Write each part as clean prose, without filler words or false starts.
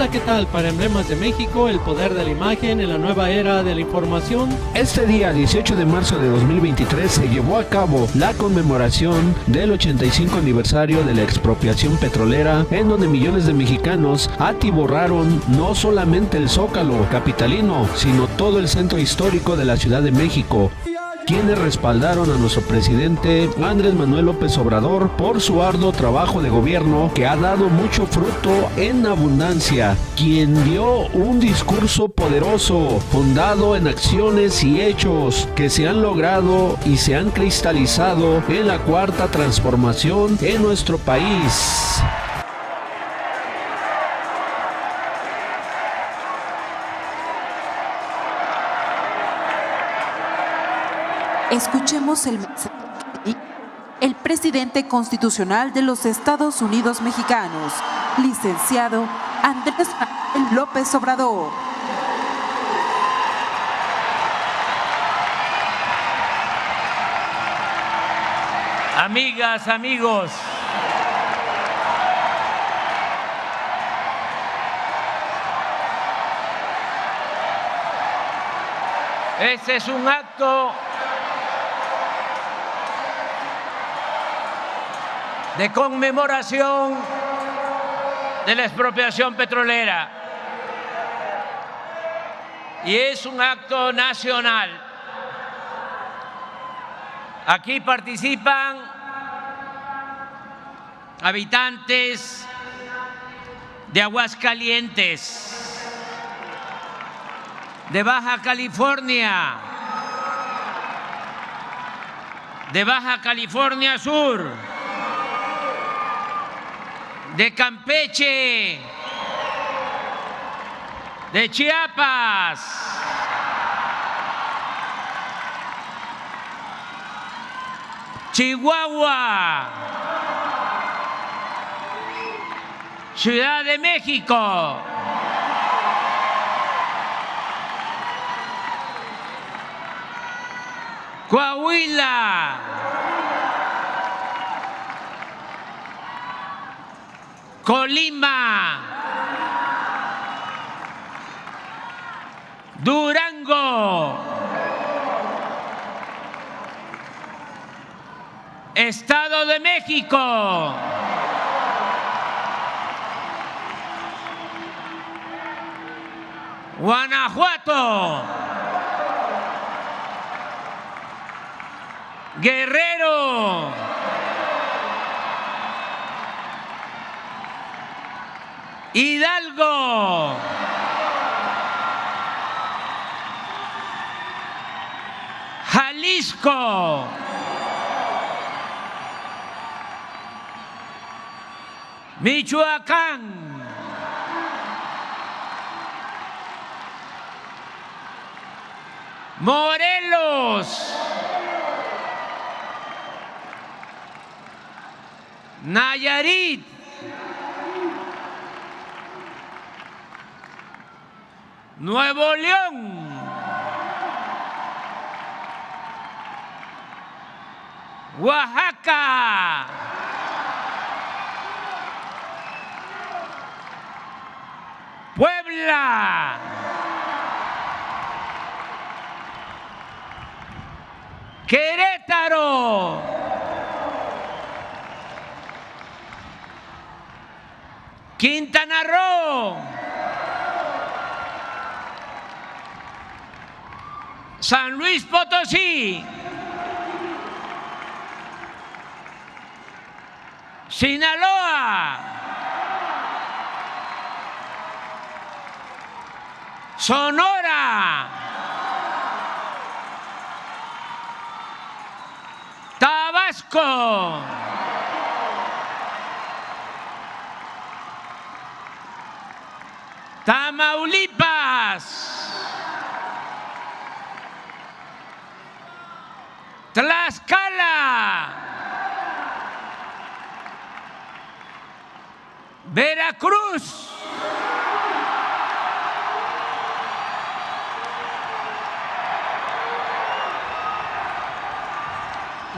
Hola, ¿qué tal? Para Emblemas de México, el poder de la imagen en la nueva era de la información. Este día, 18 de marzo de 2023, se llevó a cabo la conmemoración del 85 aniversario de la expropiación petrolera, en donde millones de mexicanos atiborraron no solamente el Zócalo capitalino, sino todo el centro histórico de la Ciudad de México, quienes respaldaron a nuestro presidente Andrés Manuel López Obrador por su arduo trabajo de gobierno que ha dado mucho fruto en abundancia, quien dio un discurso poderoso, fundado en acciones y hechos que se han logrado y se han cristalizado en la cuarta transformación en nuestro país. Escuchemos el mensaje del presidente constitucional de los Estados Unidos mexicanos, licenciado Andrés Manuel López Obrador. Amigas, amigos, este es un acto de conmemoración de la expropiación petrolera y es un acto nacional. Aquí participan habitantes de Aguascalientes, de Baja California, de Baja California Sur, de Campeche, de Chiapas, Chihuahua, Ciudad de México, Coahuila, Colima, Durango, Estado de México, Guanajuato, Guerrero, Hidalgo, Jalisco, Michoacán, Morelos, Nayarit, Nuevo León, Oaxaca, Puebla, Querétaro, Quintana Roo, San Luis Potosí, Sinaloa, Sonora, Tabasco, Tamaulipas, Tlaxcala, Veracruz,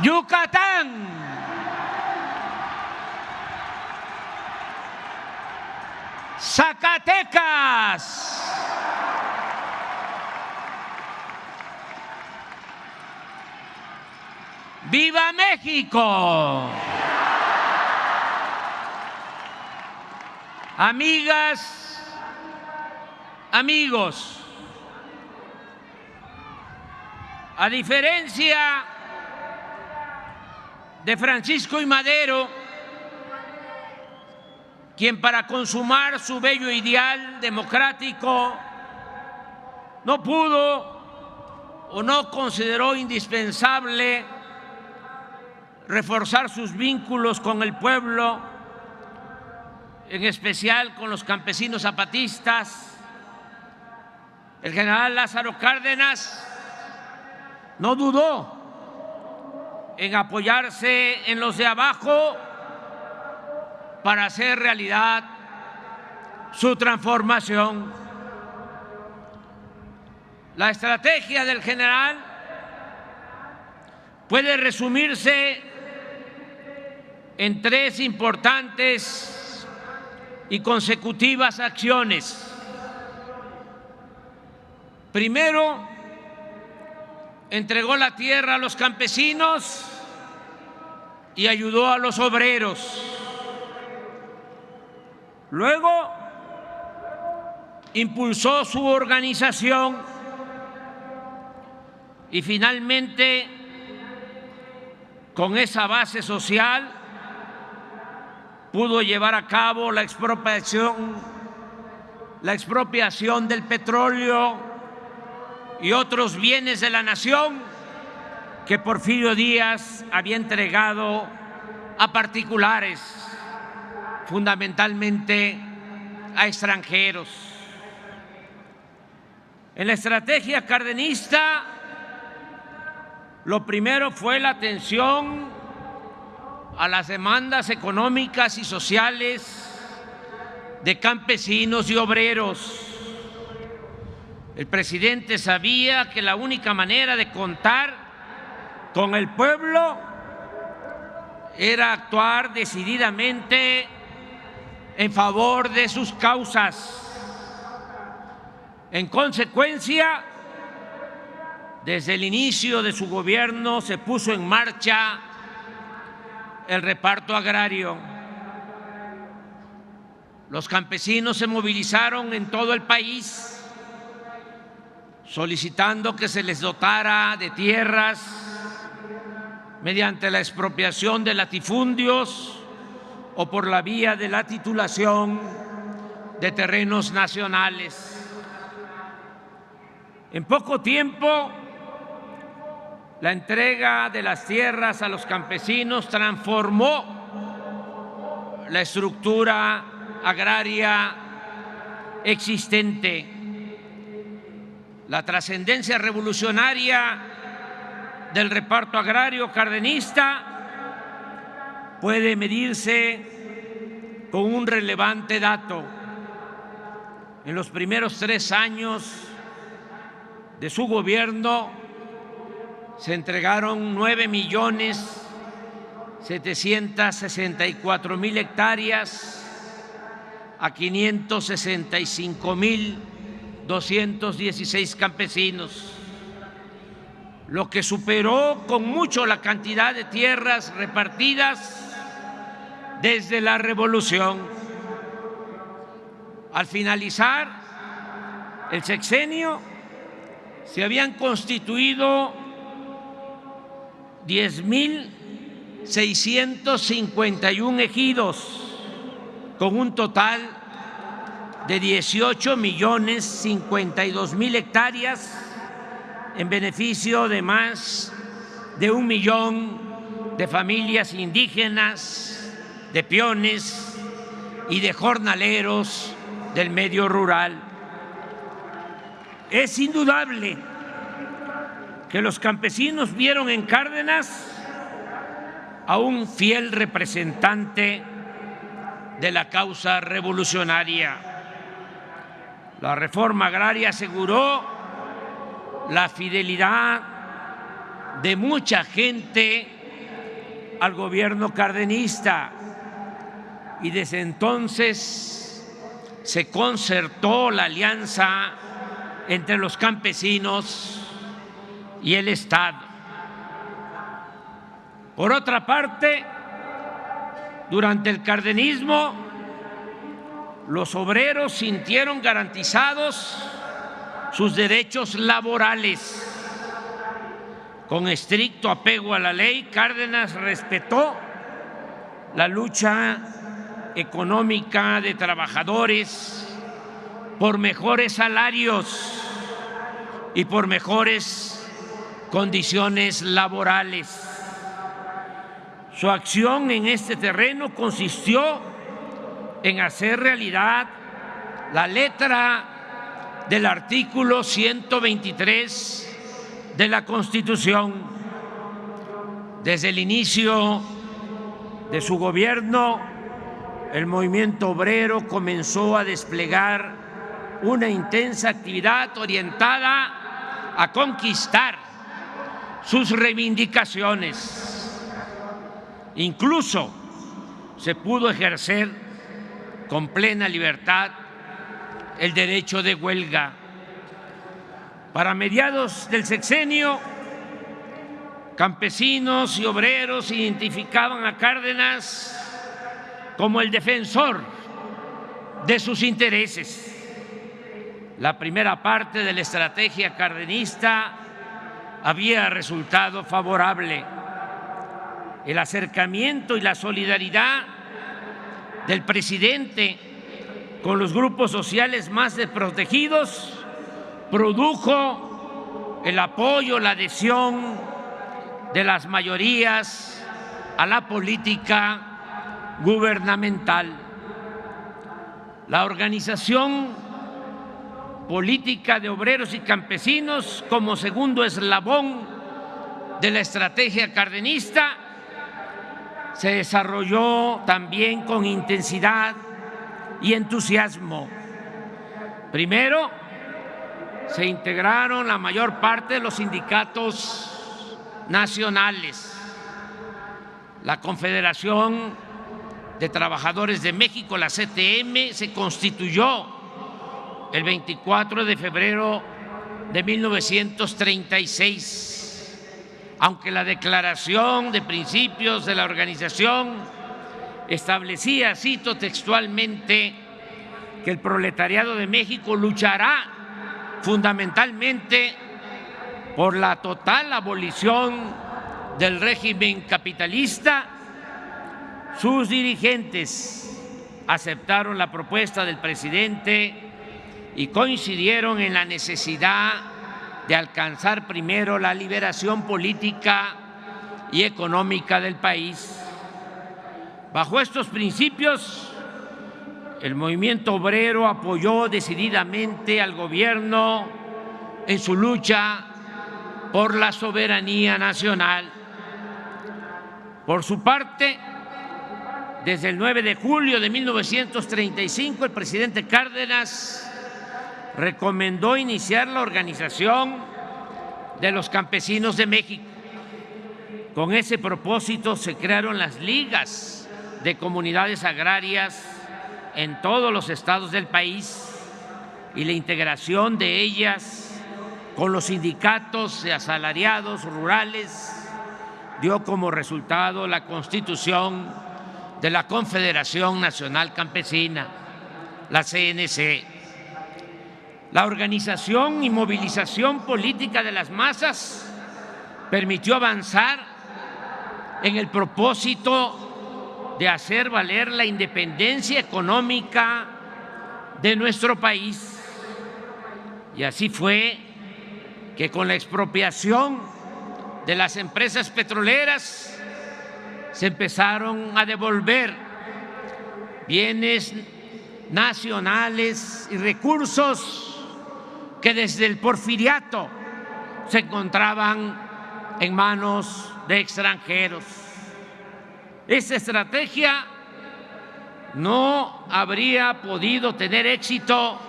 Yucatán, Zacatecas. ¡Viva México! Amigas, amigos, a diferencia de Francisco I. Madero, quien para consumar su bello ideal democrático no pudo o no consideró indispensable reforzar sus vínculos con el pueblo, en especial con los campesinos zapatistas, el general Lázaro Cárdenas no dudó en apoyarse en los de abajo para hacer realidad su transformación. La estrategia del general puede resumirse en tres importantes y consecutivas acciones. Primero, entregó la tierra a los campesinos y ayudó a los obreros. Luego, impulsó su organización y finalmente, con esa base social, pudo llevar a cabo la expropiación del petróleo y otros bienes de la nación que Porfirio Díaz había entregado a particulares, fundamentalmente a extranjeros. En la estrategia cardenista, lo primero fue la atención a las demandas económicas y sociales de campesinos y obreros. El presidente sabía que la única manera de contar con el pueblo era actuar decididamente en favor de sus causas. En consecuencia, desde el inicio de su gobierno se puso en marcha el reparto agrario. Los campesinos se movilizaron en todo el país solicitando que se les dotara de tierras mediante la expropiación de latifundios o por la vía de la titulación de terrenos nacionales. En poco tiempo, la entrega de las tierras a los campesinos transformó la estructura agraria existente. La trascendencia revolucionaria del reparto agrario cardenista puede medirse con un relevante dato. En los primeros 3 años de su gobierno se entregaron 9.764.000 hectáreas a 565.216 campesinos, lo que superó con mucho la cantidad de tierras repartidas desde la Revolución. Al finalizar el sexenio, se habían constituido 10.651 ejidos, con un total de 18.052.000 hectáreas en beneficio de más de 1 millón de familias indígenas, de peones y de jornaleros del medio rural. Es indudable que los campesinos vieron en Cárdenas a un fiel representante de la causa revolucionaria. La reforma agraria aseguró la fidelidad de mucha gente al gobierno cardenista y desde entonces se concertó la alianza entre los campesinos y el Estado. Por otra parte, durante el cardenismo, los obreros sintieron garantizados sus derechos laborales. Con estricto apego a la ley, Cárdenas respetó la lucha económica de trabajadores por mejores salarios y por mejores condiciones laborales. Su acción en este terreno consistió en hacer realidad la letra del artículo 123 de la Constitución. Desde el inicio de su gobierno, el movimiento obrero comenzó a desplegar una intensa actividad orientada a conquistar sus reivindicaciones. Incluso se pudo ejercer con plena libertad el derecho de huelga. Para mediados del sexenio, campesinos y obreros identificaban a Cárdenas como el defensor de sus intereses. La primera parte de la estrategia cardenista había resultado favorable. El acercamiento y la solidaridad del presidente con los grupos sociales más desprotegidos produjo el apoyo, la adhesión de las mayorías a la política gubernamental. La organización política de obreros y campesinos, como segundo eslabón de la estrategia cardenista, se desarrolló también con intensidad y entusiasmo. Primero, se integraron la mayor parte de los sindicatos nacionales. La Confederación de Trabajadores de México, la CTM, se constituyó el 24 de febrero de 1936, aunque la Declaración de Principios de la organización establecía, cito textualmente, que el proletariado de México luchará fundamentalmente por la total abolición del régimen capitalista. Sus dirigentes aceptaron la propuesta del presidente y coincidieron en la necesidad de alcanzar primero la liberación política y económica del país. Bajo estos principios, el movimiento obrero apoyó decididamente al gobierno en su lucha por la soberanía nacional. Por su parte, desde el 9 de julio de 1935, el presidente Cárdenas recomendó iniciar la organización de los campesinos de México. Con ese propósito se crearon las ligas de comunidades agrarias en todos los estados del país y la integración de ellas con los sindicatos de asalariados rurales dio como resultado la constitución de la Confederación Nacional Campesina, la CNC. La organización y movilización política de las masas permitió avanzar en el propósito de hacer valer la independencia económica de nuestro país. Y así fue que con la expropiación de las empresas petroleras se empezaron a devolver bienes nacionales y recursos que desde el porfiriato se encontraban en manos de extranjeros. Esta estrategia no habría podido tener éxito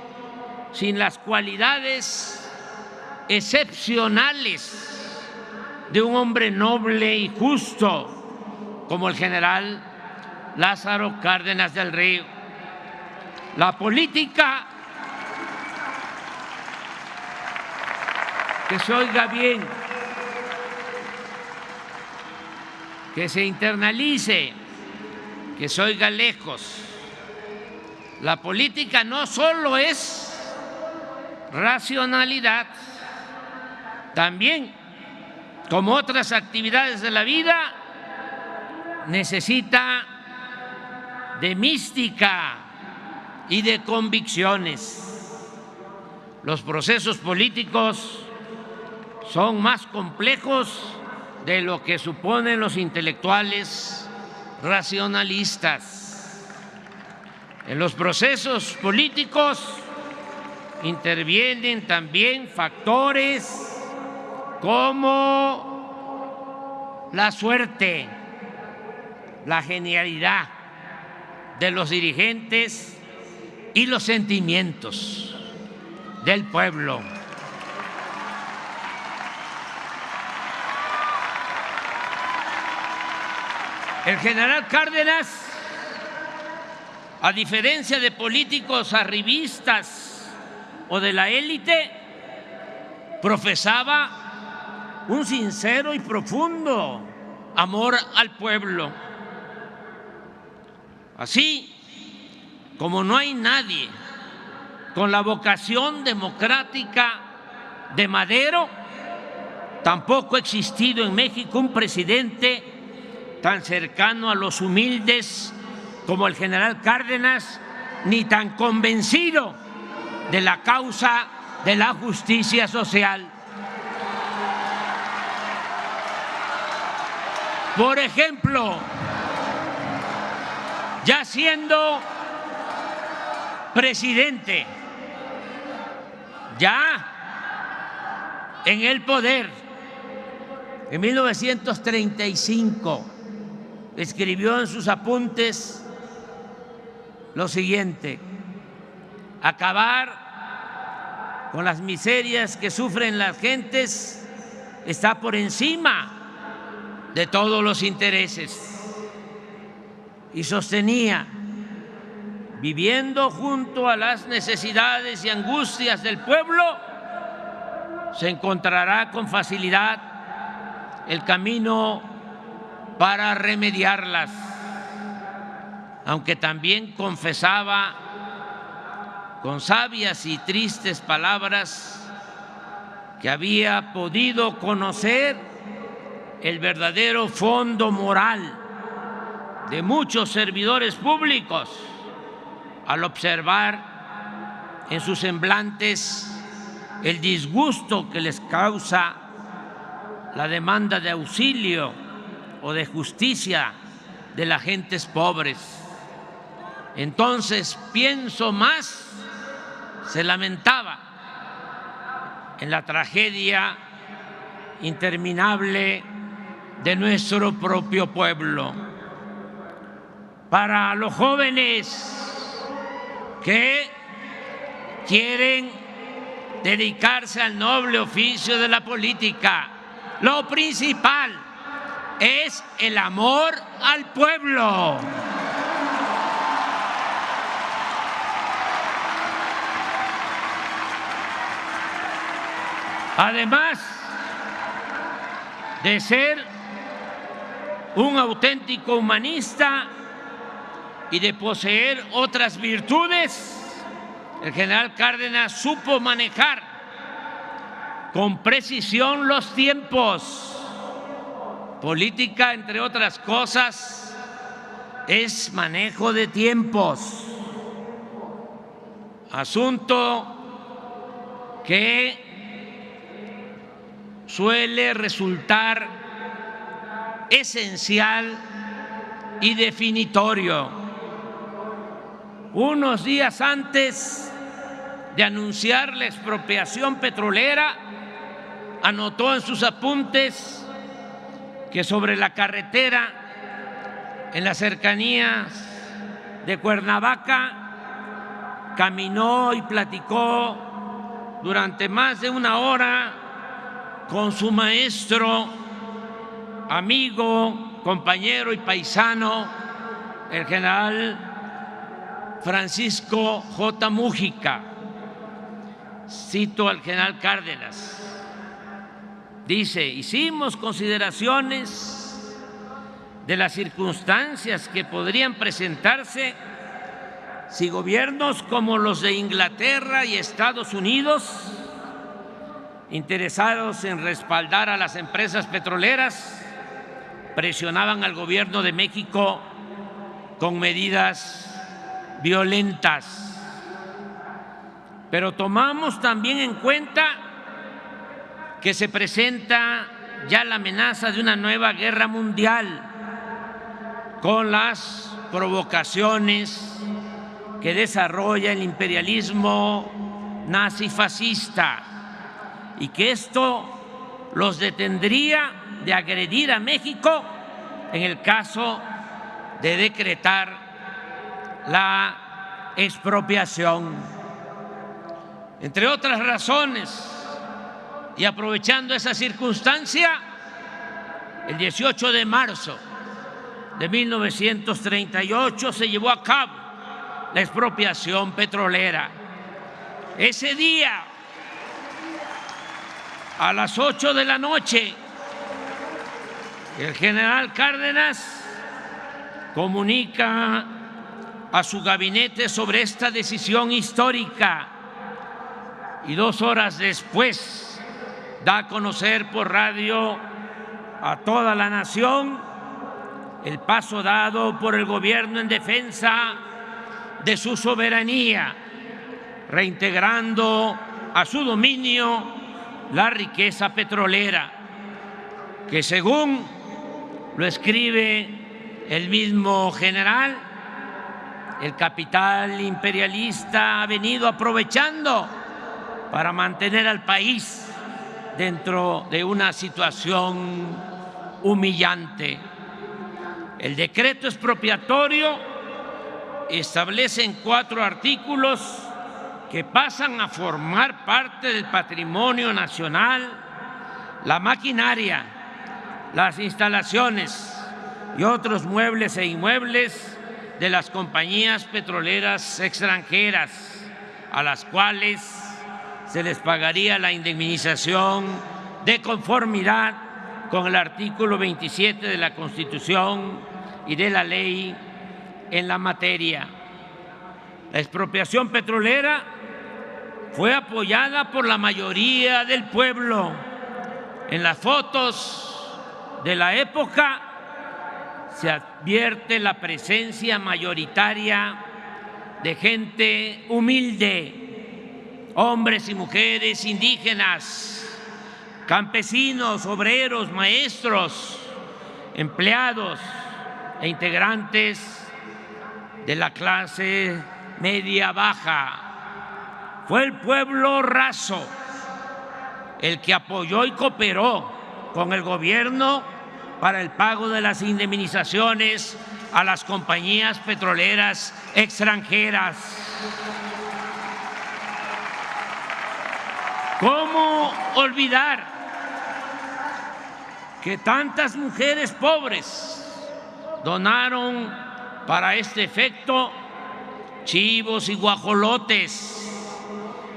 sin las cualidades excepcionales de un hombre noble y justo como el general Lázaro Cárdenas del Río. La política, que se oiga bien, que se internalice, que se oiga lejos. La política no solo es racionalidad, también, como otras actividades de la vida, necesita de mística y de convicciones. Los procesos políticos son más complejos de lo que suponen los intelectuales racionalistas. En los procesos políticos intervienen también factores como la suerte, la genialidad de los dirigentes y los sentimientos del pueblo. El general Cárdenas, a diferencia de políticos arribistas o de la élite, profesaba un sincero y profundo amor al pueblo. Así como no hay nadie con la vocación democrática de Madero, tampoco ha existido en México un presidente tan cercano a los humildes como el general Cárdenas, ni tan convencido de la causa de la justicia social. Por ejemplo, ya siendo presidente, ya en el poder, en 1935, escribió en sus apuntes lo siguiente: acabar con las miserias que sufren las gentes está por encima de todos los intereses. Y sostenía: viviendo junto a las necesidades y angustias del pueblo, se encontrará con facilidad el camino para remediarlas, aunque también confesaba con sabias y tristes palabras que había podido conocer el verdadero fondo moral de muchos servidores públicos al observar en sus semblantes el disgusto que les causa la demanda de auxilio o de justicia de las gentes pobres. Entonces pienso más, se lamentaba, en la tragedia interminable de nuestro propio pueblo. Para los jóvenes que quieren dedicarse al noble oficio de la política, lo principal es el amor al pueblo. Además de ser un auténtico humanista y de poseer otras virtudes, el general Cárdenas supo manejar con precisión los tiempos. Política, entre otras cosas, es manejo de tiempos, asunto que suele resultar esencial y definitorio. Unos días antes de anunciar la expropiación petrolera, anotó en sus apuntes que sobre la carretera en las cercanías de Cuernavaca caminó y platicó durante más de una hora con su maestro, amigo, compañero y paisano, el general Francisco J. Mújica. Cito al general Cárdenas. Dice: hicimos consideraciones de las circunstancias que podrían presentarse si gobiernos como los de Inglaterra y Estados Unidos, interesados en respaldar a las empresas petroleras, presionaban al gobierno de México con medidas violentas. Pero tomamos también en cuenta que se presenta ya la amenaza de una nueva guerra mundial con las provocaciones que desarrolla el imperialismo nazifascista, y que esto los detendría de agredir a México en el caso de decretar la expropiación. Entre otras razones, y aprovechando esa circunstancia, el 18 de marzo de 1938 se llevó a cabo la expropiación petrolera. Ese día, a las 8 de la noche, el general Cárdenas comunica a su gabinete sobre esta decisión histórica y 2 horas después da a conocer por radio a toda la nación el paso dado por el gobierno en defensa de su soberanía, reintegrando a su dominio la riqueza petrolera, que según lo escribe el mismo general, el capital imperialista ha venido aprovechando para mantener al país dentro de una situación humillante. El decreto expropiatorio establece en 4 artículos que pasan a formar parte del patrimonio nacional la maquinaria, las instalaciones y otros muebles e inmuebles de las compañías petroleras extranjeras, a las cuales se les pagaría la indemnización de conformidad con el artículo 27 de la Constitución y de la ley en la materia. La expropiación petrolera fue apoyada por la mayoría del pueblo. En las fotos de la época se advierte la presencia mayoritaria de gente humilde, hombres y mujeres indígenas, campesinos, obreros, maestros, empleados e integrantes de la clase media baja. Fue el pueblo raso el que apoyó y cooperó con el gobierno para el pago de las indemnizaciones a las compañías petroleras extranjeras. ¿Cómo olvidar que tantas mujeres pobres donaron para este efecto chivos y guajolotes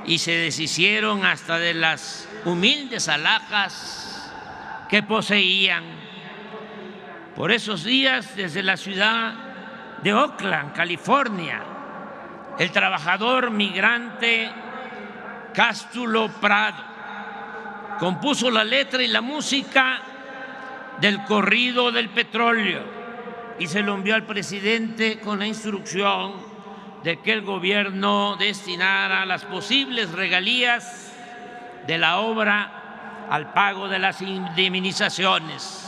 y se deshicieron hasta de las humildes alhajas que poseían? Por esos días, desde la ciudad de Oakland, California, el trabajador migrante Cástulo Prado compuso la letra y la música del corrido del petróleo y se lo envió al presidente con la instrucción de que el gobierno destinara las posibles regalías de la obra al pago de las indemnizaciones.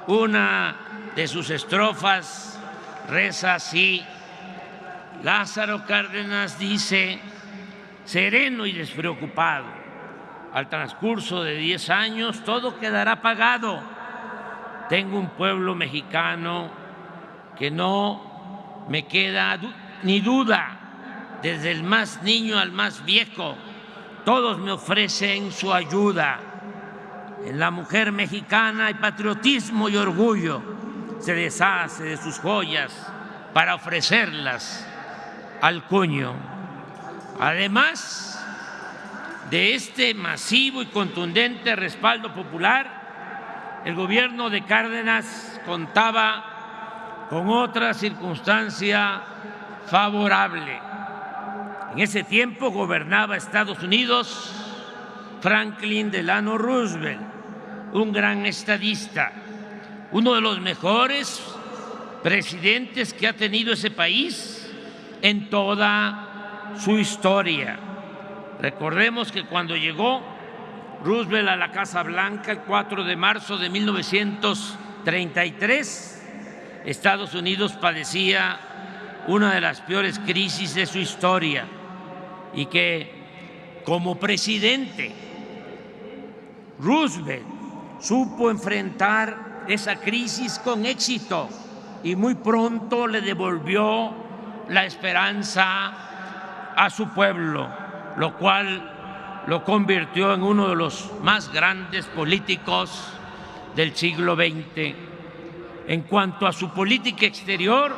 Una de sus estrofas reza así: Lázaro Cárdenas dice, sereno y despreocupado, al transcurso de 10 años todo quedará pagado. Tengo un pueblo mexicano que no me queda ni duda, desde el más niño al más viejo, todos me ofrecen su ayuda. En la mujer mexicana hay patriotismo y orgullo, se deshace de sus joyas para ofrecerlas al cuño. Además de este masivo y contundente respaldo popular, el gobierno de Cárdenas contaba con otra circunstancia favorable. En ese tiempo gobernaba Estados Unidos Franklin Delano Roosevelt, un gran estadista, uno de los mejores presidentes que ha tenido ese país en toda su historia. Recordemos que cuando llegó Roosevelt a la Casa Blanca el 4 de marzo de 1933, Estados Unidos padecía una de las peores crisis de su historia y que como presidente Roosevelt supo enfrentar esa crisis con éxito y muy pronto le devolvió la esperanza a su pueblo, lo cual lo convirtió en uno de los más grandes políticos del siglo XX. En cuanto a su política exterior,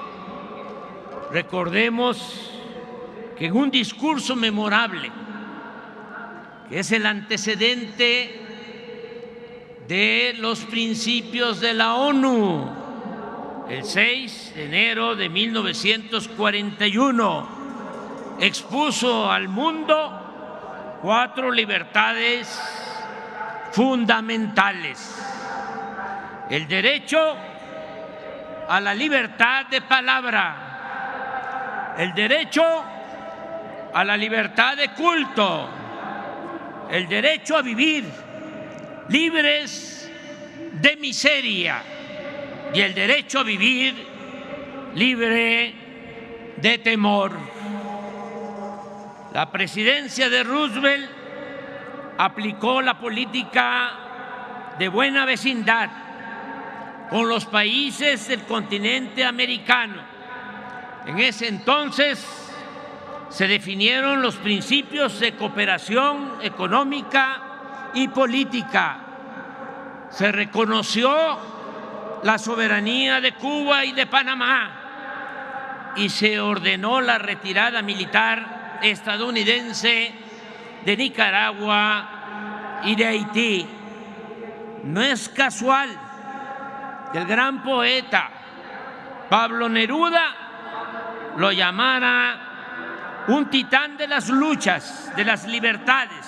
recordemos que en un discurso memorable, que es el antecedente de los principios de la ONU, el 6 de enero de 1941, expuso al mundo 4 libertades fundamentales: el derecho a la libertad de palabra, el derecho a la libertad de culto, el derecho a vivir libres de miseria y el derecho a vivir libre de temor. La presidencia de Roosevelt aplicó la política de buena vecindad con los países del continente americano. En ese entonces se definieron los principios de cooperación económica y política. Se reconoció la soberanía de Cuba y de Panamá y se ordenó la retirada militar estadounidense de Nicaragua y de Haití. No es casual que el gran poeta Pablo Neruda lo llamara un titán de las luchas, de las libertades,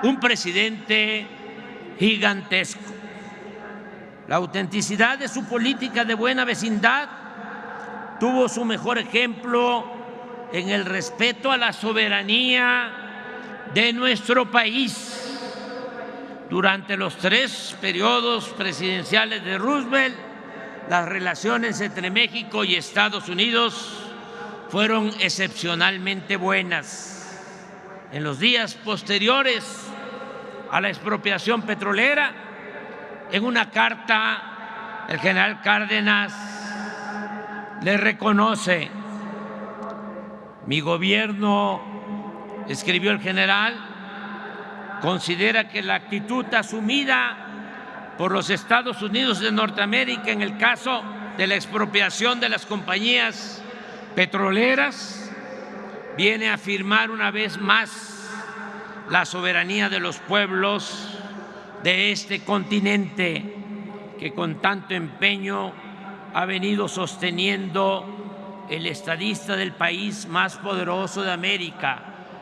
un presidente gigantesco. La autenticidad de su política de buena vecindad tuvo su mejor ejemplo en el respeto a la soberanía de nuestro país. Durante los 3 periodos presidenciales de Roosevelt, las relaciones entre México y Estados Unidos fueron excepcionalmente buenas. En los días posteriores a la expropiación petrolera, en una carta, el general Cárdenas le reconoce: mi gobierno, escribió el general, considera que la actitud asumida por los Estados Unidos de Norteamérica en el caso de la expropiación de las compañías petroleras viene a afirmar una vez más la soberanía de los pueblos de este continente que con tanto empeño ha venido sosteniendo el estadista del país más poderoso de América,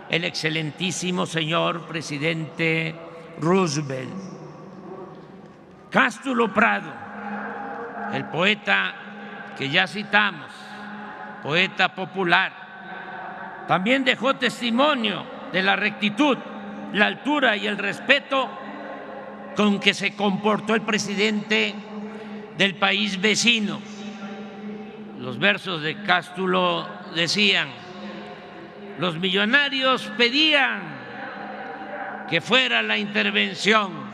el excelentísimo señor presidente Roosevelt. Cástulo Prado, el poeta que ya citamos, poeta popular, también dejó testimonio de la rectitud, la altura y el respeto con que se comportó el presidente del país vecino. Los versos de Cástulo decían: los millonarios pedían que fuera la intervención.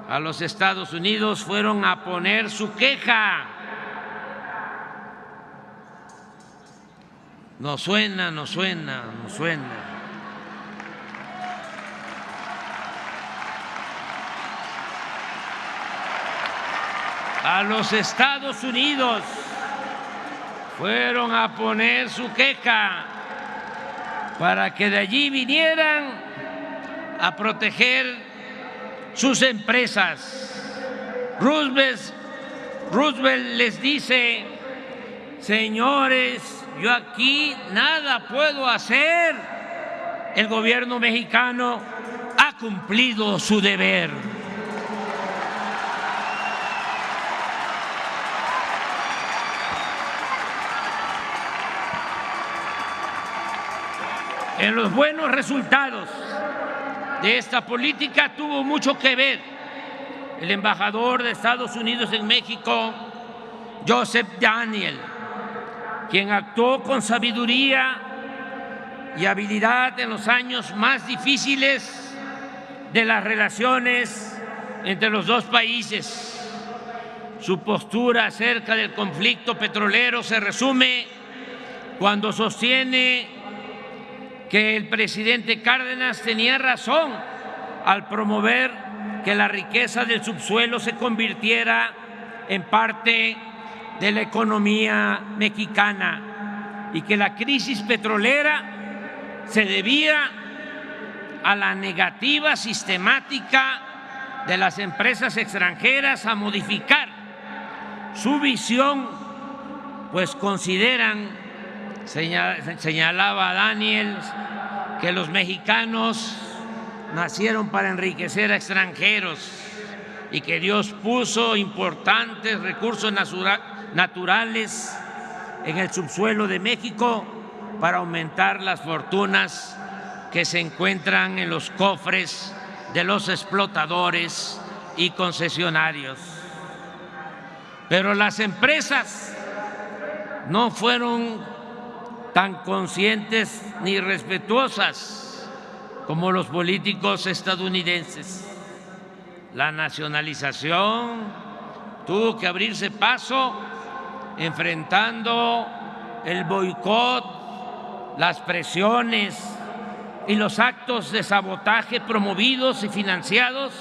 A los Estados Unidos fueron a poner su queja. No suena, no suena, no suena. A los Estados Unidos fueron a poner su queja para que de allí vinieran a proteger sus empresas. Roosevelt les dice: señores, yo aquí nada puedo hacer. El gobierno mexicano ha cumplido su deber. En los buenos resultados de esta política tuvo mucho que ver el embajador de Estados Unidos en México, Joseph Daniel, quien actuó con sabiduría y habilidad en los años más difíciles de las relaciones entre los dos países. Su postura acerca del conflicto petrolero se resume cuando sostiene que el presidente Cárdenas tenía razón al promover que la riqueza del subsuelo se convirtiera en parte de la economía mexicana y que la crisis petrolera se debía a la negativa sistemática de las empresas extranjeras a modificar su visión, pues consideran, señalaba Daniel, que los mexicanos nacieron para enriquecer a extranjeros y que Dios puso importantes recursos naturales en el subsuelo de México para aumentar las fortunas que se encuentran en los cofres de los explotadores y concesionarios. Pero las empresas no fueron tan conscientes ni respetuosas como los políticos estadounidenses. La nacionalización tuvo que abrirse paso enfrentando el boicot, las presiones y los actos de sabotaje promovidos y financiados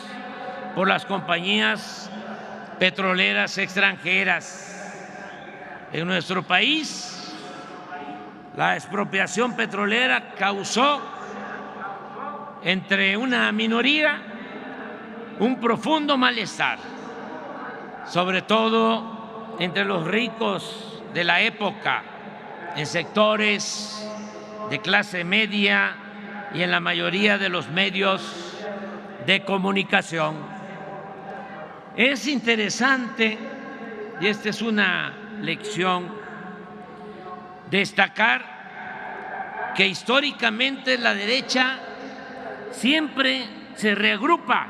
por las compañías petroleras extranjeras. En nuestro país, la expropiación petrolera causó entre una minoría un profundo malestar, sobre todo entre los ricos de la época, en sectores de clase media y en la mayoría de los medios de comunicación. Es interesante, y esta es una lección, destacar que históricamente la derecha siempre se reagrupa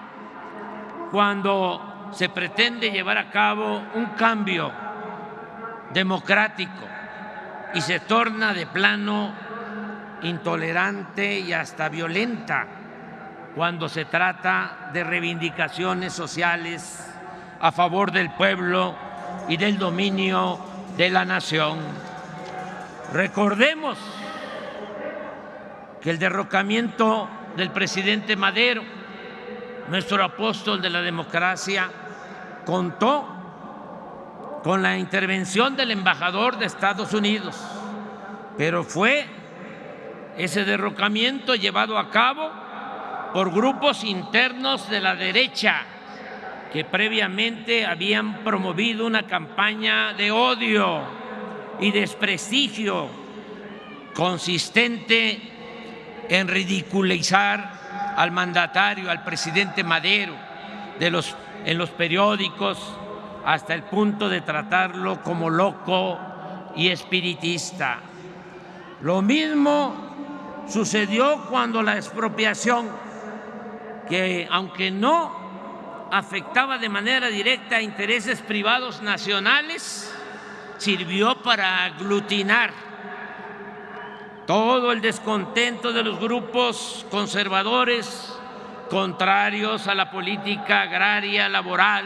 cuando se pretende llevar a cabo un cambio democrático y se torna de plano intolerante y hasta violenta cuando se trata de reivindicaciones sociales a favor del pueblo y del dominio de la nación. Recordemos que el derrocamiento del presidente Madero, nuestro apóstol de la democracia, contó con la intervención del embajador de Estados Unidos, pero fue ese derrocamiento llevado a cabo por grupos internos de la derecha que previamente habían promovido una campaña de odio y desprestigio consistente en ridiculizar al mandatario, al presidente Madero, en los periódicos, hasta el punto de tratarlo como loco y espiritista. Lo mismo sucedió cuando la expropiación, que aunque no afectaba de manera directa a intereses privados nacionales, sirvió para aglutinar todo el descontento de los grupos conservadores contrarios a la política agraria, laboral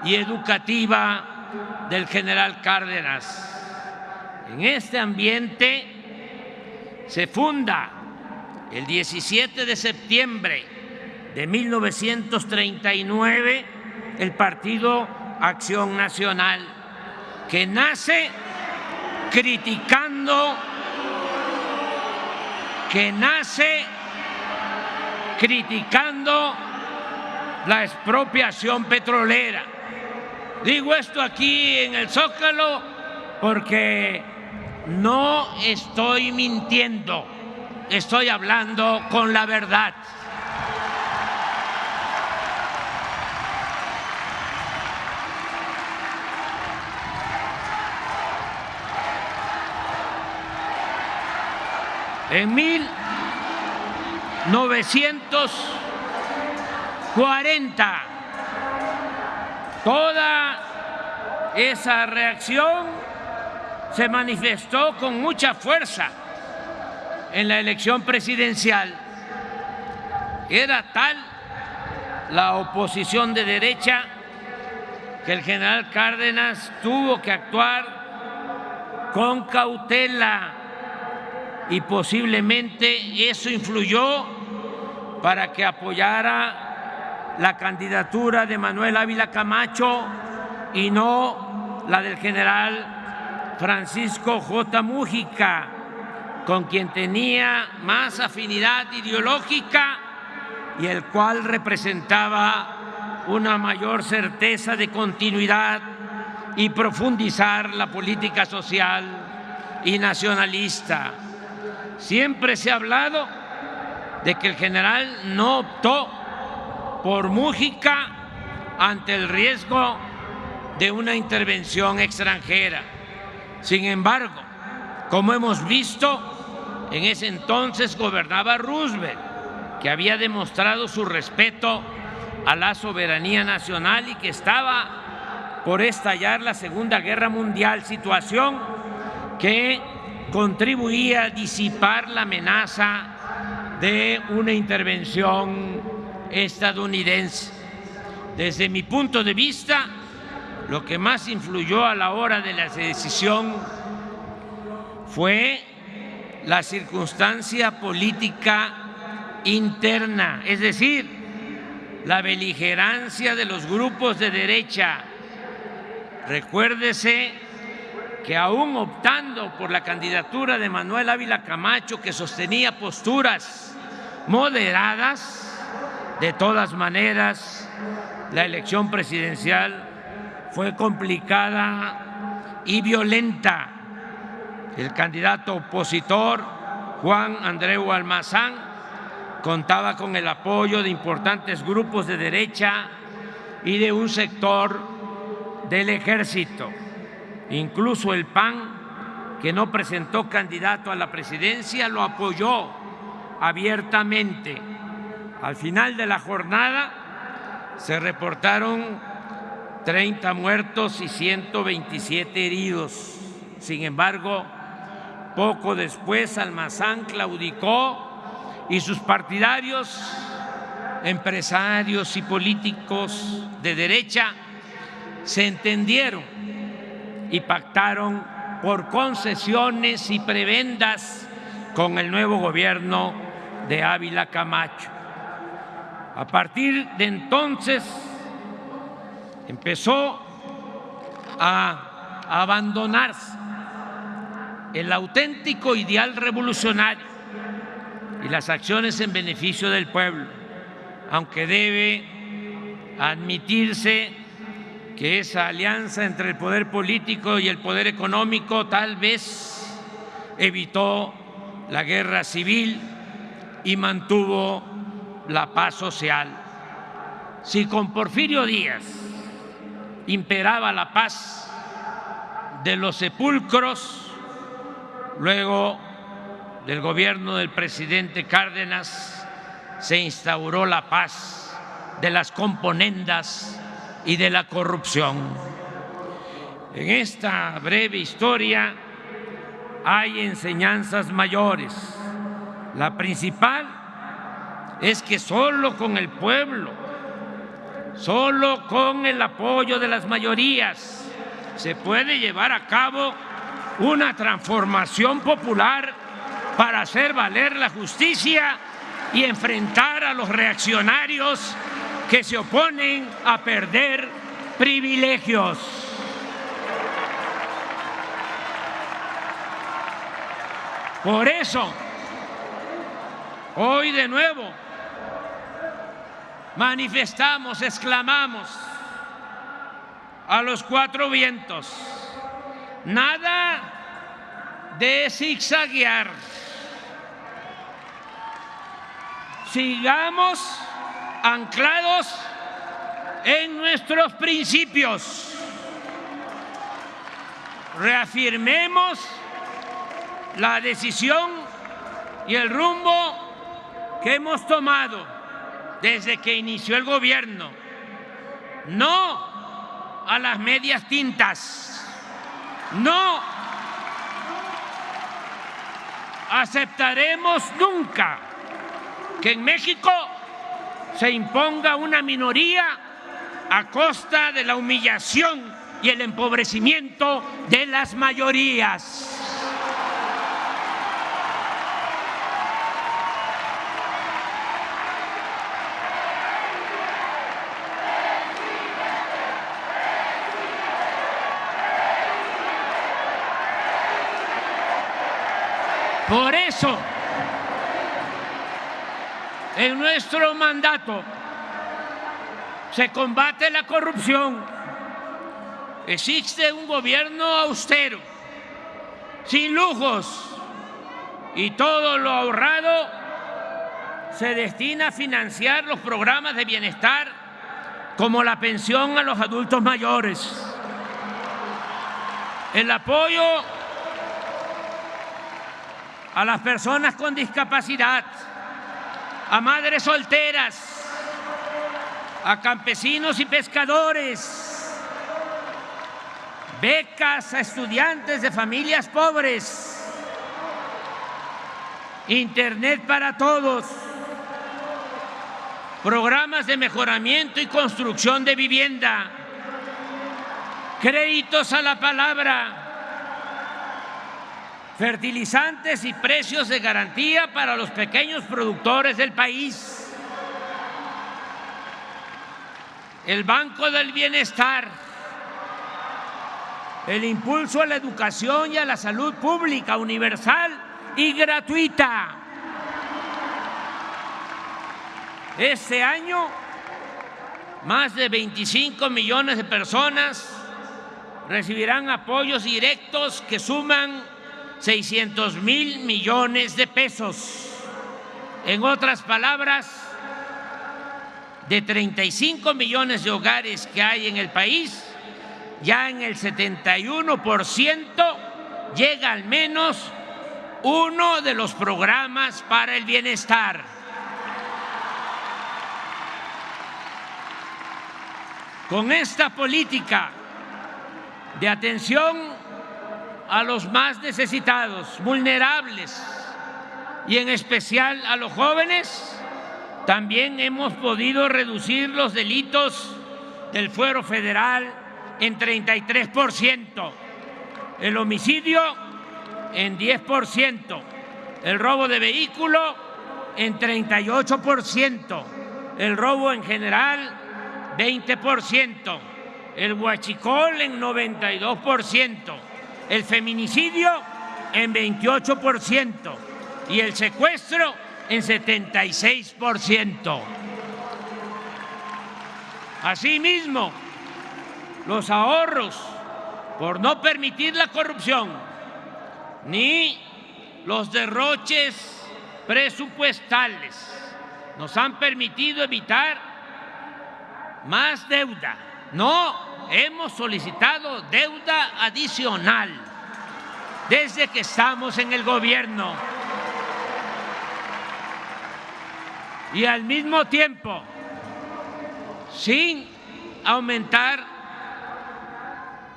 y educativa del general Cárdenas. En este ambiente se funda el 17 de septiembre de 1939 el Partido Acción Nacional, que nace criticando, que nace criticando la expropiación petrolera. Digo esto aquí en el Zócalo porque no estoy mintiendo, estoy hablando con la verdad. En 1940, toda esa reacción se manifestó con mucha fuerza en la elección presidencial. Era tal la oposición de derecha que el general Cárdenas tuvo que actuar con cautela y posiblemente eso influyó para que apoyara la candidatura de Manuel Ávila Camacho y no la del general Francisco J. Múgica, con quien tenía más afinidad ideológica y el cual representaba una mayor certeza de continuidad y profundizar la política social y nacionalista. Siempre se ha hablado de que el general no optó por Múgica ante el riesgo de una intervención extranjera. Sin embargo, como hemos visto, en ese entonces gobernaba Roosevelt, que había demostrado su respeto a la soberanía nacional y que estaba por estallar la Segunda Guerra Mundial, situación que contribuía a disipar la amenaza de una intervención estadounidense. Desde mi punto de vista, lo que más influyó a la hora de la decisión fue la circunstancia política interna, es decir, la beligerancia de los grupos de derecha. Recuérdese que aún optando por la candidatura de Manuel Ávila Camacho, que sostenía posturas moderadas, de todas maneras, la elección presidencial fue complicada y violenta. El candidato opositor, Juan Andreu Almazán, contaba con el apoyo de importantes grupos de derecha y de un sector del ejército. Incluso el PAN, que no presentó candidato a la presidencia, lo apoyó abiertamente. Al final de la jornada se reportaron 30 muertos y 127 heridos. Sin embargo, poco después Almazán claudicó y sus partidarios, empresarios y políticos de derecha se entendieron y pactaron por concesiones y prebendas con el nuevo gobierno de Ávila Camacho. A partir de entonces empezó a abandonarse el auténtico ideal revolucionario y las acciones en beneficio del pueblo, aunque debe admitirse que esa alianza entre el poder político y el poder económico tal vez evitó la guerra civil y mantuvo la paz social. Si con Porfirio Díaz imperaba la paz de los sepulcros, luego del gobierno del presidente Cárdenas se instauró la paz de las componendas y de la corrupción. En esta breve historia hay enseñanzas mayores. La principal es que solo con el pueblo, solo con el apoyo de las mayorías, se puede llevar a cabo una transformación popular para hacer valer la justicia y enfrentar a los reaccionarios que se oponen a perder privilegios. Por eso, hoy de nuevo manifestamos, exclamamos a los cuatro vientos: nada de zigzaguear. Sigamos anclados en nuestros principios. Reafirmemos la decisión y el rumbo que hemos tomado desde que inició el gobierno. No a las medias tintas. No aceptaremos nunca que en México se imponga una minoría a costa de la humillación y el empobrecimiento de las mayorías. Por eso, en nuestro mandato se combate la corrupción. Existe un gobierno austero, sin lujos, y todo lo ahorrado se destina a financiar los programas de bienestar, como la pensión a los adultos mayores, el apoyo a las personas con discapacidad, a madres solteras, a campesinos y pescadores, becas a estudiantes de familias pobres, internet para todos, programas de mejoramiento y construcción de vivienda, créditos a la palabra, fertilizantes y precios de garantía para los pequeños productores del país, el Banco del Bienestar, el impulso a la educación y a la salud pública, universal y gratuita. Este año, más de 25 millones de personas recibirán apoyos directos que suman 600,000 millones de pesos. En otras palabras, de 35 millones de hogares que hay en el país, ya en el 71% llega al menos uno de los programas para el bienestar. Con esta política de atención a los más necesitados, vulnerables y en especial a los jóvenes, también hemos podido reducir los delitos del fuero federal en 33%, el homicidio en 10%, el robo de vehículo en 38%, el robo en general 20%, el huachicol en 92%, el feminicidio en 28% y el secuestro en 76%. Asimismo, los ahorros por no permitir la corrupción ni los derroches presupuestales nos han permitido evitar más deuda. No hemos solicitado deuda adicional desde que estamos en el gobierno. Y al mismo tiempo, sin aumentar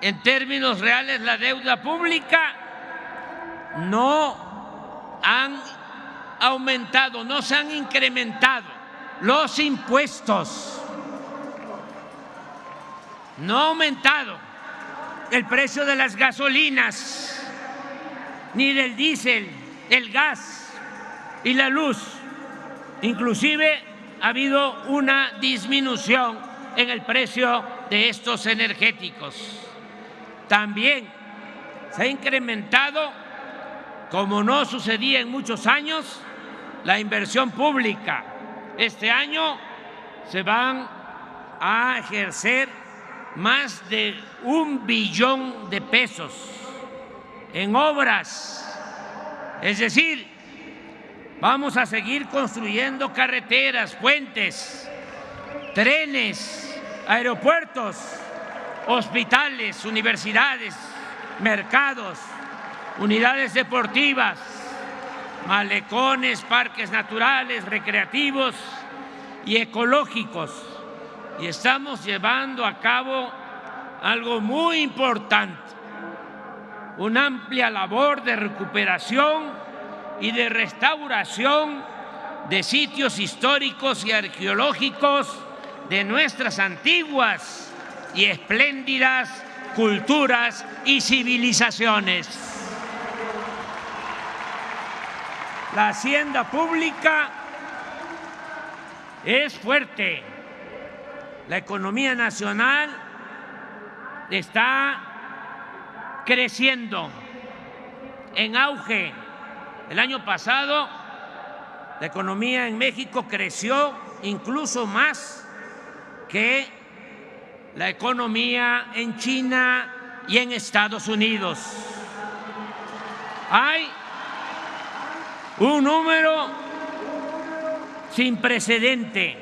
en términos reales la deuda pública, no han aumentado, no se han incrementado los impuestos. No ha aumentado el precio de las gasolinas, ni del diésel, el gas y la luz. Inclusive ha habido una disminución en el precio de estos energéticos. También se ha incrementado como no sucedía en muchos años, la inversión pública. Este año se van a ejercer más de 1 billón de pesos en obras. Es decir, vamos a seguir construyendo carreteras, puentes, trenes, aeropuertos, hospitales, universidades, mercados, unidades deportivas, malecones, parques naturales, recreativos y ecológicos. Y estamos llevando a cabo algo muy importante, una amplia labor de recuperación y de restauración de sitios históricos y arqueológicos de nuestras antiguas y espléndidas culturas y civilizaciones. La hacienda pública es fuerte. La economía nacional está creciendo, en auge. El año pasado la economía en México creció incluso más que la economía en China y en Estados Unidos. Hay un número sin precedente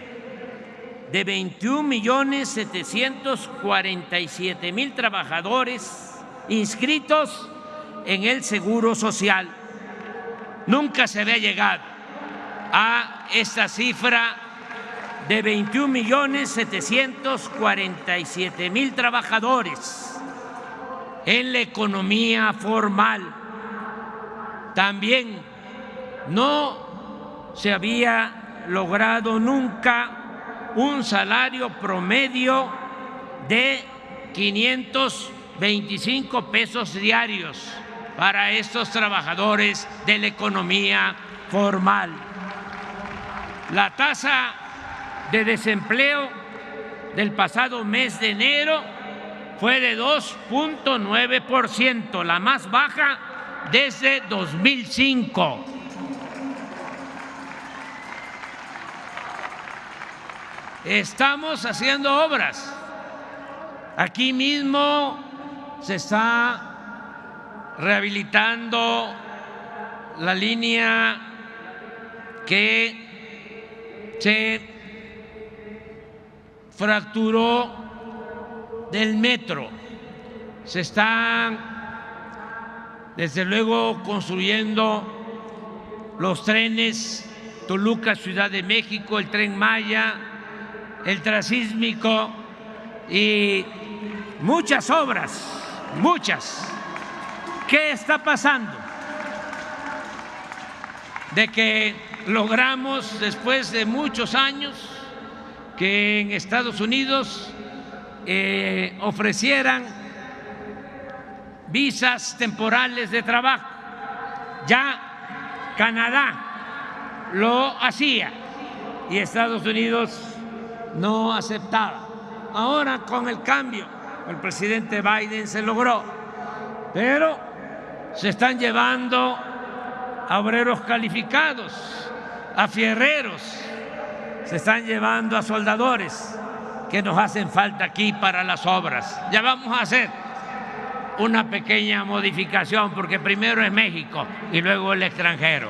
de 21.747.000 trabajadores inscritos en el Seguro Social. Nunca se había llegado a esta cifra de 21.747.000 trabajadores en la economía formal. También no se había logrado nunca un salario promedio de 525 pesos diarios para estos trabajadores de la economía formal. La tasa de desempleo del pasado mes de enero fue de 2.9%, la más baja desde 2005. Estamos haciendo obras. Aquí mismo se está rehabilitando la línea que se fracturó del metro. Se están, desde luego, construyendo los trenes Toluca, Ciudad de México, el Tren Maya, el Transísmico y muchas obras, muchas. ¿Qué está pasando? De que logramos, después de muchos años, que en Estados Unidos ofrecieran visas temporales de trabajo. Ya Canadá lo hacía y Estados Unidos no aceptaba. Ahora, con el cambio, el presidente Biden se logró, pero se están llevando a obreros calificados, a fierreros, se están llevando a soldadores que nos hacen falta aquí para las obras. Ya vamos a hacer una pequeña modificación, porque primero es México y luego el extranjero.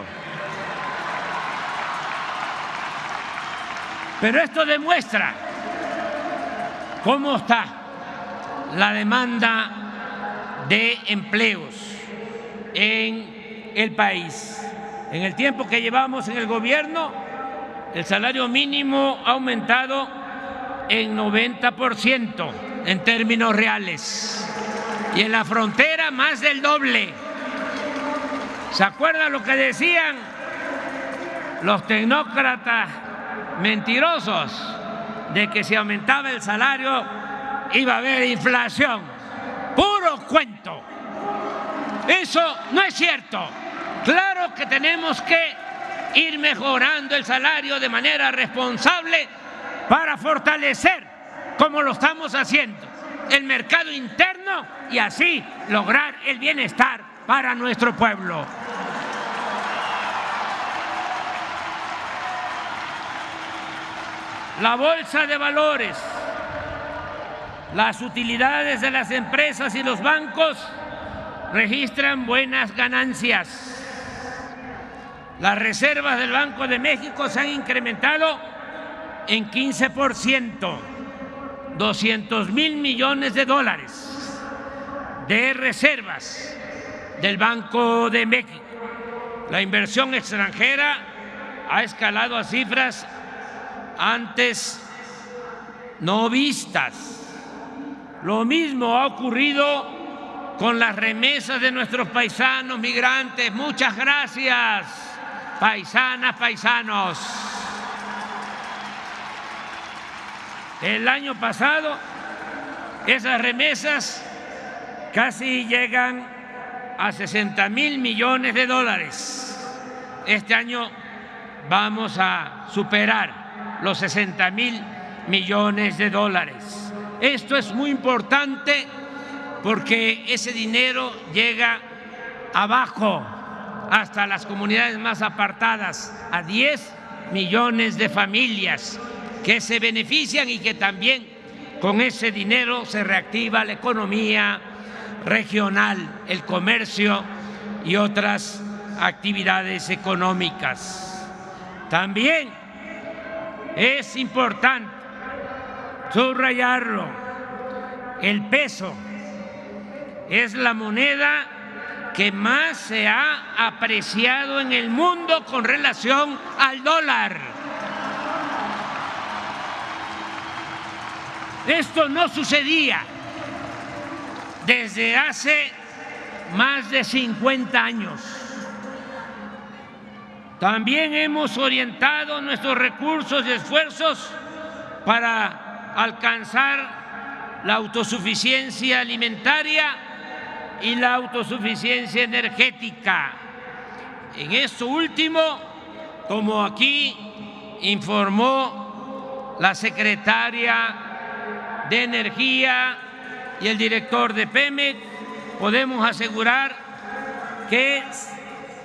Pero esto demuestra cómo está la demanda de empleos en el país. En el tiempo que llevamos en el gobierno, el salario mínimo ha aumentado en 90% en términos reales, y en la frontera más del doble. ¿Se acuerdan lo que decían los tecnócratas mentirosos? De que si aumentaba el salario iba a haber inflación. Puro cuento. Eso no es cierto. Claro que tenemos que ir mejorando el salario de manera responsable para fortalecer, como lo estamos haciendo, el mercado interno y así lograr el bienestar para nuestro pueblo. la bolsa de valores, las utilidades de las empresas y los bancos registran buenas ganancias. Las reservas del Banco de México se han incrementado en 15%, 200,000 millones de dólares de reservas del Banco de México. La inversión extranjera ha escalado a cifras antes no vistas. Lo mismo ha ocurrido con las remesas de nuestros paisanos migrantes. Muchas gracias, paisanas, paisanos. El año pasado, esas remesas casi llegan a 60,000 millones de dólares. Este año vamos a superar los 60,000 millones de dólares. Esto es muy importante porque ese dinero llega abajo, hasta las comunidades más apartadas, a 10 millones de familias que se benefician y que también con ese dinero se reactiva la economía regional, el comercio y otras actividades económicas. También es importante subrayarlo, el peso es la moneda que más se ha apreciado en el mundo con relación al dólar. Esto no sucedía desde hace más de 50 años. También hemos orientado nuestros recursos y esfuerzos para alcanzar la autosuficiencia alimentaria y la autosuficiencia energética. En esto último, como aquí informó la secretaria de Energía y el director de Pemex, podemos asegurar que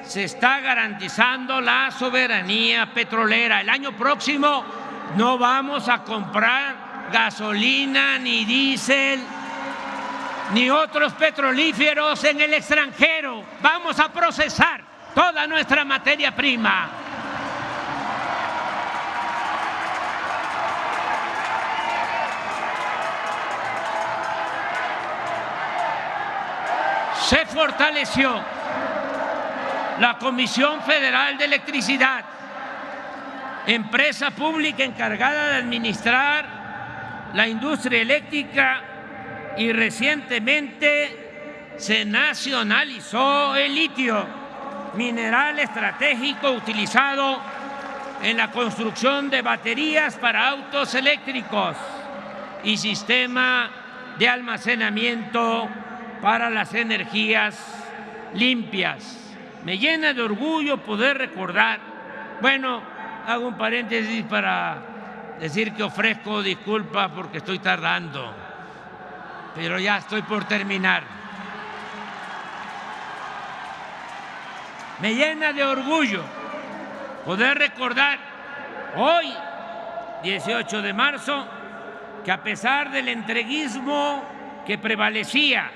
se está garantizando la soberanía petrolera. El año próximo no vamos a comprar gasolina, ni diésel, ni otros petrolíferos en el extranjero. Vamos a procesar toda nuestra materia prima. Se fortaleció la Comisión Federal de Electricidad, empresa pública encargada de administrar la industria eléctrica, y recientemente se nacionalizó el litio, mineral estratégico utilizado en la construcción de baterías para autos eléctricos y sistema de almacenamiento para las energías limpias. Me llena de orgullo poder recordar, bueno, hago un paréntesis para decir que ofrezco disculpas porque estoy tardando, pero ya estoy por terminar. Me llena de orgullo poder recordar hoy, 18 de marzo, que a pesar del entreguismo que prevalecía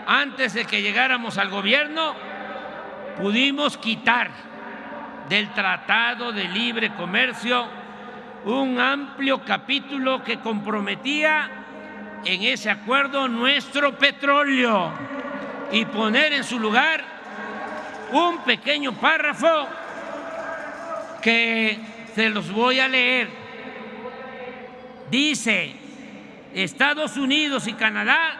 antes de que llegáramos al gobierno, pudimos quitar del Tratado de Libre Comercio un amplio capítulo que comprometía en ese acuerdo nuestro petróleo y poner en su lugar un pequeño párrafo que se los voy a leer. Dice: Estados Unidos y Canadá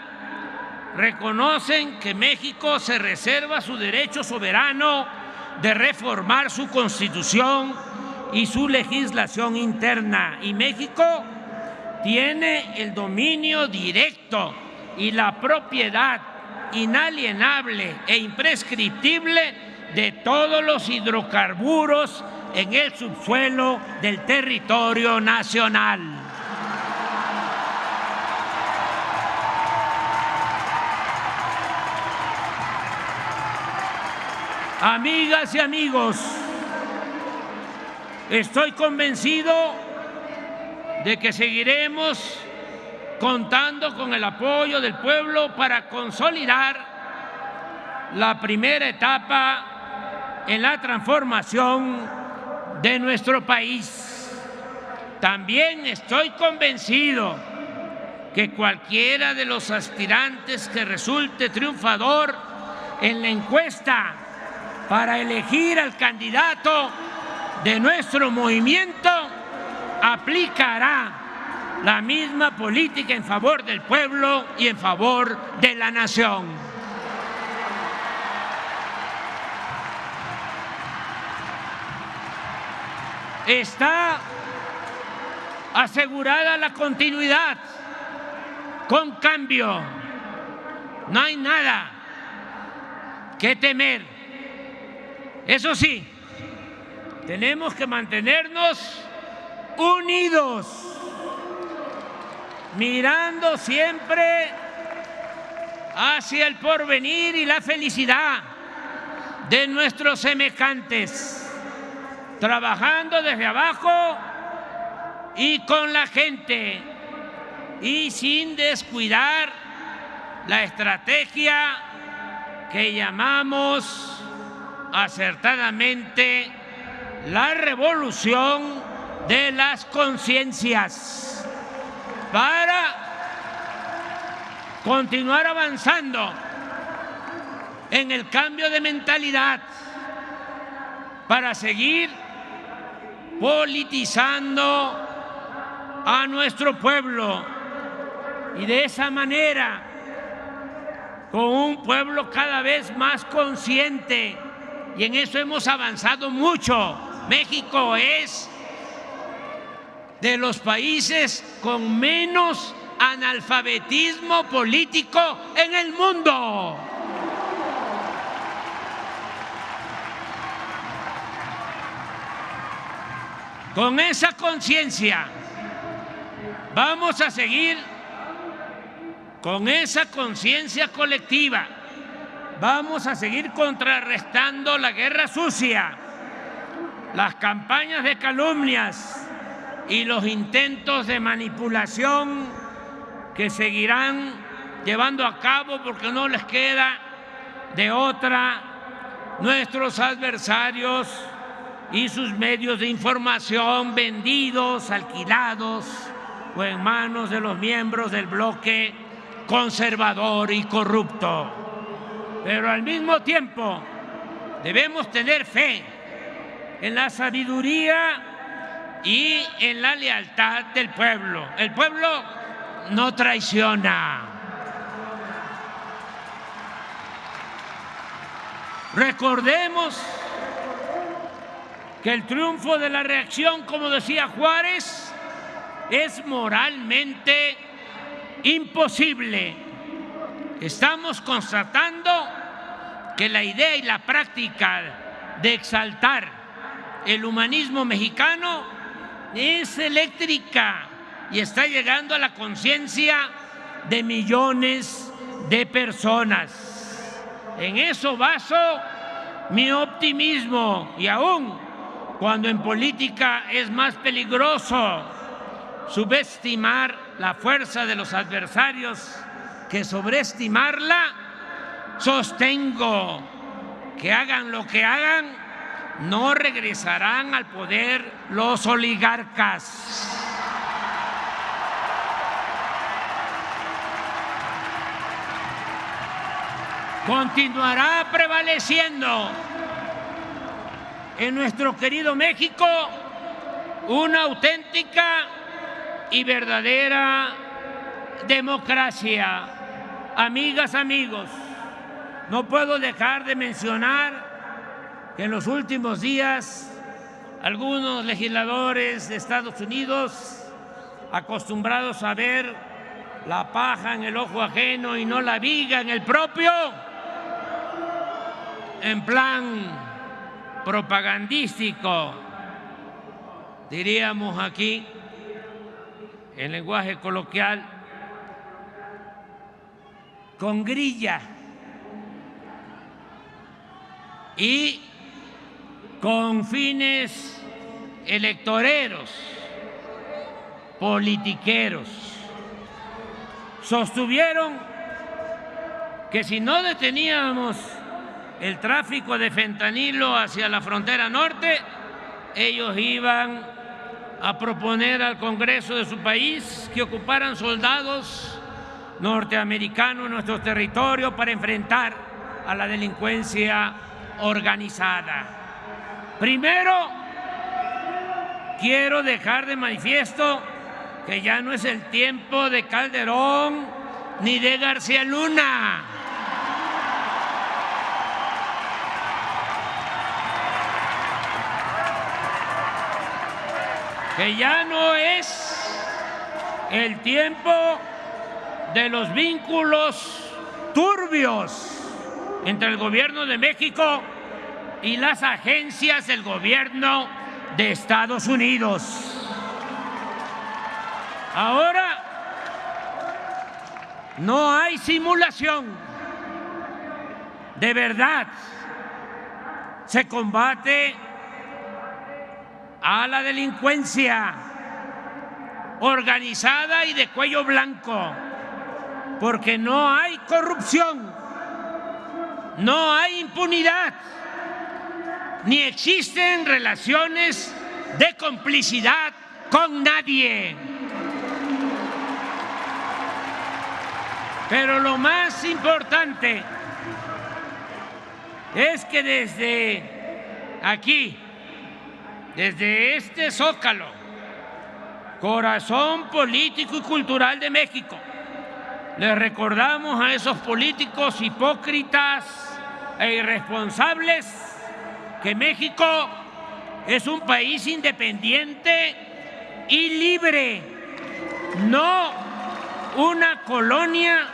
reconocen que México se reserva su derecho soberano de reformar su Constitución y su legislación interna, y México tiene el dominio directo y la propiedad inalienable e imprescriptible de todos los hidrocarburos en el subsuelo del territorio nacional. Amigas y amigos, estoy convencido de que seguiremos contando con el apoyo del pueblo para consolidar la primera etapa en la transformación de nuestro país. También estoy convencido que cualquiera de los aspirantes que resulte triunfador en la encuesta para elegir al candidato de nuestro movimiento aplicará la misma política en favor del pueblo y en favor de la nación. Está asegurada la continuidad con cambio. No hay nada que temer. Eso sí, tenemos que mantenernos unidos, mirando siempre hacia el porvenir y la felicidad de nuestros semejantes, trabajando desde abajo y con la gente y sin descuidar la estrategia que llamamos acertadamente la revolución de las conciencias, para continuar avanzando en el cambio de mentalidad, para seguir politizando a nuestro pueblo y de esa manera, con un pueblo cada vez más consciente, y en eso hemos avanzado mucho. México es de los países con menos analfabetismo político en el mundo. Con esa conciencia vamos a seguir, con esa conciencia colectiva, vamos a seguir contrarrestando la guerra sucia, las campañas de calumnias y los intentos de manipulación que seguirán llevando a cabo, porque no les queda de otra, nuestros adversarios y sus medios de información vendidos, alquilados o en manos de los miembros del bloque conservador y corrupto. Pero al mismo tiempo debemos tener fe en la sabiduría y en la lealtad del pueblo. El pueblo no traiciona. Recordemos que el triunfo de la reacción, como decía Juárez, es moralmente imposible. Estamos constatando que la idea y la práctica de exaltar el humanismo mexicano es eléctrica y está llegando a la conciencia de millones de personas. En eso baso mi optimismo, y aún cuando en política es más peligroso subestimar la fuerza de los adversarios que sobreestimarla, sostengo que hagan lo que hagan, no regresarán al poder los oligarcas. Continuará prevaleciendo en nuestro querido México una auténtica y verdadera democracia. Amigas, amigos, no puedo dejar de mencionar que en los últimos días algunos legisladores de Estados Unidos, acostumbrados a ver la paja en el ojo ajeno y no la viga en el propio, en plan propagandístico, diríamos aquí en lenguaje coloquial, con grilla y con fines electoreros, politiqueros. Sostuvieron que si no deteníamos el tráfico de fentanilo hacia la frontera norte, ellos iban a proponer al Congreso de su país que ocuparan soldados norteamericanos en nuestro territorio para enfrentar a la delincuencia organizada. Primero, quiero dejar de manifiesto que ya no es el tiempo de Calderón ni de García Luna. Que ya no es el tiempo de los vínculos turbios entre el gobierno de México y las agencias del gobierno de Estados Unidos. Ahora no hay simulación. De verdad se combate a la delincuencia organizada y de cuello blanco, porque no hay corrupción, no hay impunidad, ni existen relaciones de complicidad con nadie. Pero lo más importante es que desde aquí, desde este Zócalo, corazón político y cultural de México, les recordamos a esos políticos hipócritas e irresponsables que México es un país independiente y libre, no una colonia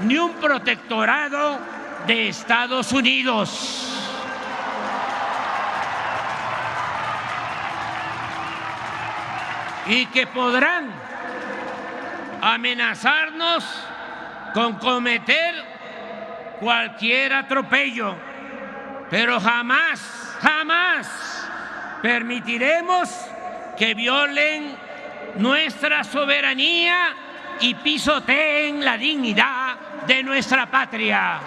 ni un protectorado de Estados Unidos. Y que podrán amenazarnos con cometer cualquier atropello, pero jamás, jamás permitiremos que violen nuestra soberanía y pisoteen la dignidad de nuestra patria.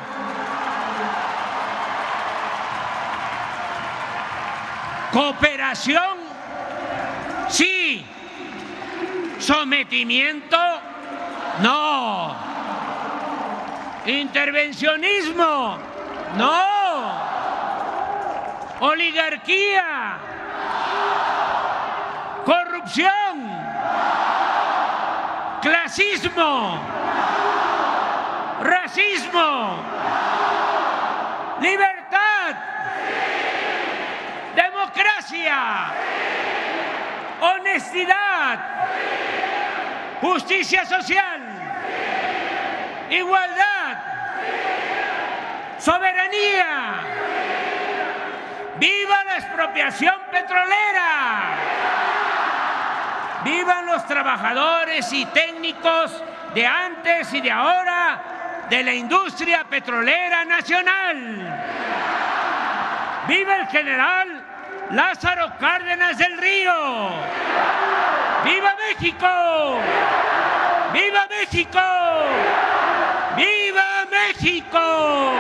Cooperación, sí. Sometimiento, no. Intervencionismo, no. Oligarquía, corrupción, clasismo, racismo, libertad, democracia, honestidad, justicia social, igualdad, soberanía. ¡Viva la expropiación petrolera! ¡Vivan los trabajadores y técnicos de antes y de ahora de la industria petrolera nacional! ¡Viva el general Lázaro Cárdenas del Río! ¡Viva México! ¡Viva México! ¡Viva México!